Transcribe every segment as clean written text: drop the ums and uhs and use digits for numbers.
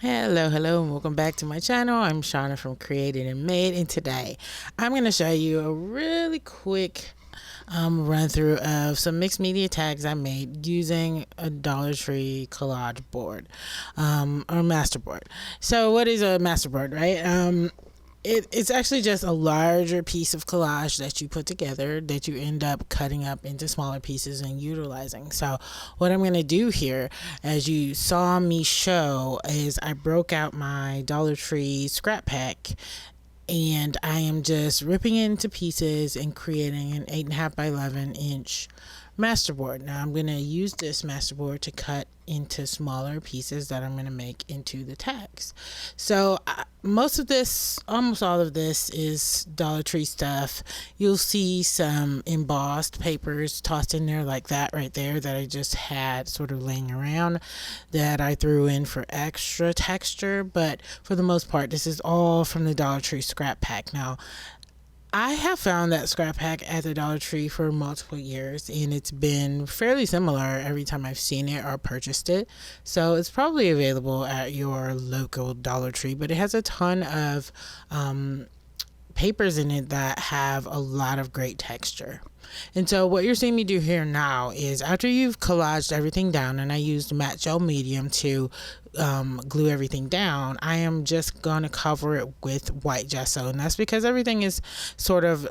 Hello, and welcome back to my channel. I'm Shauna from Created and Made, and today I'm going to show you a really quick run through of some mixed media tags I made using a Dollar Tree collage board or masterboard. So what is a masterboard, right? It's actually just a larger piece of collage that you put together that you end up cutting up into smaller pieces and utilizing. So what I'm going to do here, as you saw me show, is I broke out my Dollar Tree scrap pack and I am just ripping it into pieces and creating an 8.5 by 11 inch masterboard. Now I'm going to use this masterboard to cut into smaller pieces that I'm going to make into the tags. So most of this, almost all of this, is Dollar Tree stuff. You'll see some embossed papers tossed in there like that right there that I just had sort of laying around that I threw in for extra texture, but for the most part this is all from the Dollar Tree scrap pack. Now I have found that scrap pack at the Dollar Tree for multiple years, and it's been fairly similar every time I've seen it or purchased it. So it's probably available at your local Dollar Tree, but it has a ton of papers in it that have a lot of great texture. And so what you're seeing me do here now is, after you've collaged everything down, and I used matte gel medium to glue everything down, I am just going to cover it with white gesso, and that's because everything is sort of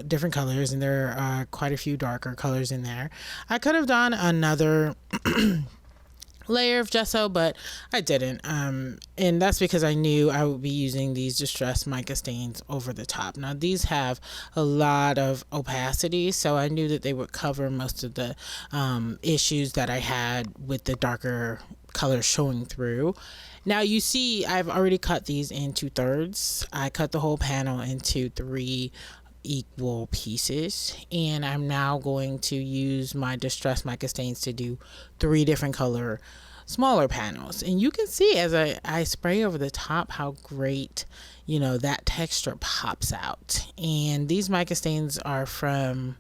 different colors, and there are quite a few darker colors in there. I could have done another layer of gesso, but I didn't, and that's because I knew I would be using these distressed mica stains over the top. Now these have a lot of opacity, so I knew that they would cover most of the issues that I had with the darker colors showing through. Now you see I've already cut these into thirds. I cut the whole panel into 3 equal pieces, and I'm now going to use my distressed mica stains to do 3 different color smaller panels. And you can see as I spray over the top how great, you know, that texture pops out. And these mica stains are from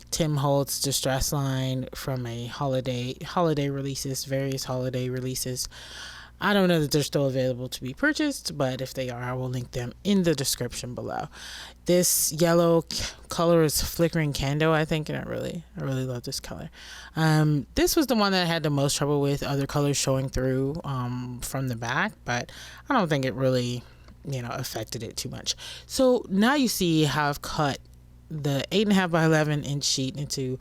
Tim Holtz distress line from a holiday releases, various holiday releases. I don't know that they're still available to be purchased, but if they are, I will link them in the description below. This yellow color is Flickering Candle, I think, and I really love this color. This was the one that I had the most trouble with other colors showing through from the back, but I don't think it really, you know, affected it too much. So now you see how I've cut the 8.5 by 11 inch sheet into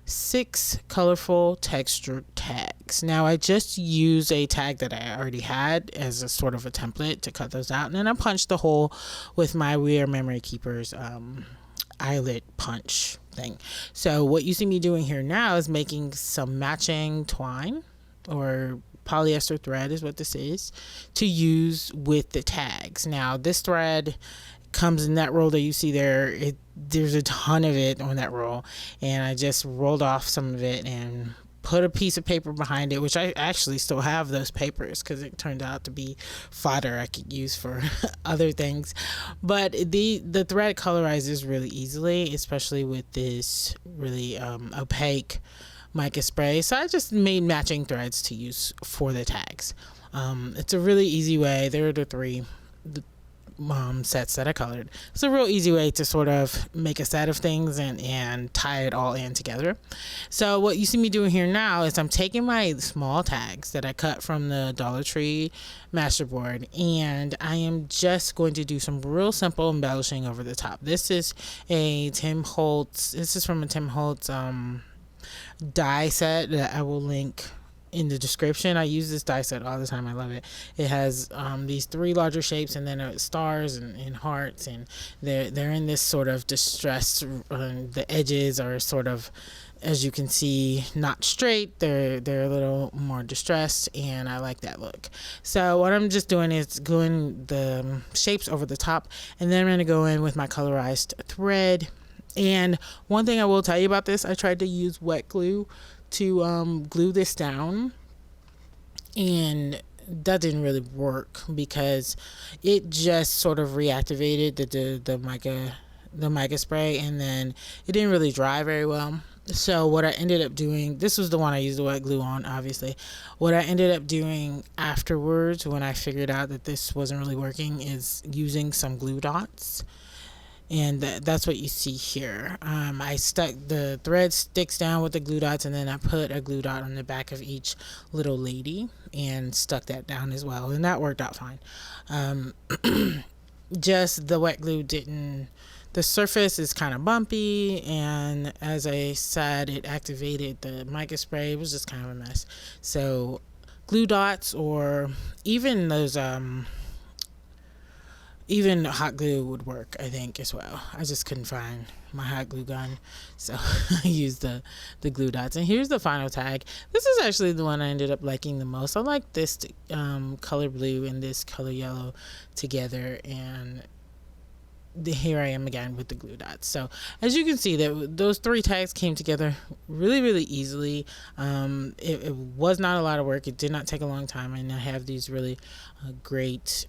6 colorful textured tags. Now I just used a tag that I already had as a sort of a template to cut those out, and then I punched the hole with my We Are Memory Keepers eyelet punch thing. So what you see me doing here now is making some matching twine, or polyester thread is what this is, to use with the tags. Now this thread comes in that roll that you see there. There's a ton of it on that roll, and I just rolled off some of it and put a piece of paper behind it, which I actually still have those papers because it turned out to be fodder I could use for other things. But the thread colorizes really easily, especially with this really opaque mica spray. So I just made matching threads to use for the tags. It's a really easy way. There are the 3 sets that I colored. It's a real easy way to sort of make a set of things and tie it all in together. So what you see me doing here now is I'm taking my small tags that I cut from the Dollar Tree masterboard, and I am just going to do some real simple embellishing over the top. This is a Tim Holtz, this is from a Tim Holtz die set that I will link in the description. I use this die set all the time. I love it. It has these 3 larger shapes, and then stars and hearts, and they're in this sort of distressed. The edges are sort of, as you can see, not straight. They're a little more distressed, and I like that look. So what I'm just doing is gluing the shapes over the top, and then I'm going to go in with my colorized thread. And one thing I will tell you about this, I tried to use wet glue to glue this down, and that didn't really work because it just sort of reactivated the mica spray, and then it didn't really dry very well. So what I ended up doing, this was the one I used the wet glue on, obviously. What I ended up doing afterwards, when I figured out that this wasn't really working, is using some glue dots. And that's what you see here. I stuck the thread sticks down with the glue dots, and then I put a glue dot on the back of each little lady and stuck that down as well, and that worked out fine. Just the wet glue didn't, the surface is kind of bumpy, and as I said, it activated the mica spray. It was just kind of a mess. So glue dots, or even those even hot glue would work, I think, as well. I just couldn't find my hot glue gun, so I used the glue dots. And here's the final tag. This is actually the one I ended up liking the most. I like this color blue and this color yellow together, and here I am again with the glue dots. So as you can see, that those 3 tags came together really easily. It was not a lot of work. It did not take a long time, and I have these really great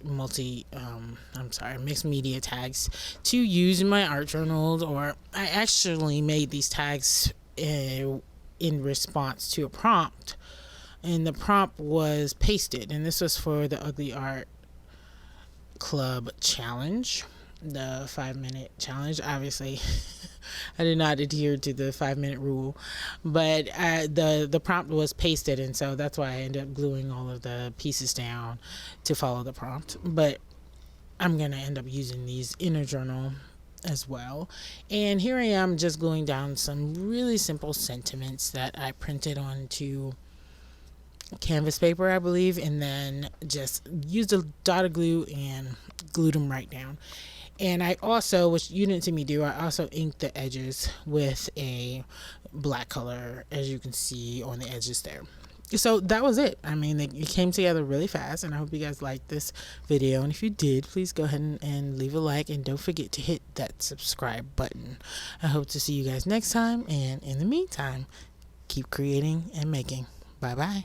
mixed media tags to use in my art journals. Or I actually made these tags in response to a prompt, and the prompt was pasted, and this was for the Ugly Art Club challenge, the 5-minute challenge. Obviously I did not adhere to the 5-minute rule, but the prompt was pasted, and so that's why I ended up gluing all of the pieces down to follow the prompt. But I'm gonna end up using these in a journal as well. And here I am just gluing down some really simple sentiments that I printed onto canvas paper, I believe, and then just used a dot of glue and glued them right down. And I also, which you didn't see me do, I also inked the edges with a black color, as you can see on the edges there. So that was it. I mean, it came together really fast, and I hope you guys liked this video. And if you did, please go ahead and leave a like, and don't forget to hit that subscribe button. I hope to see you guys next time, and in the meantime, keep creating and making. Bye bye.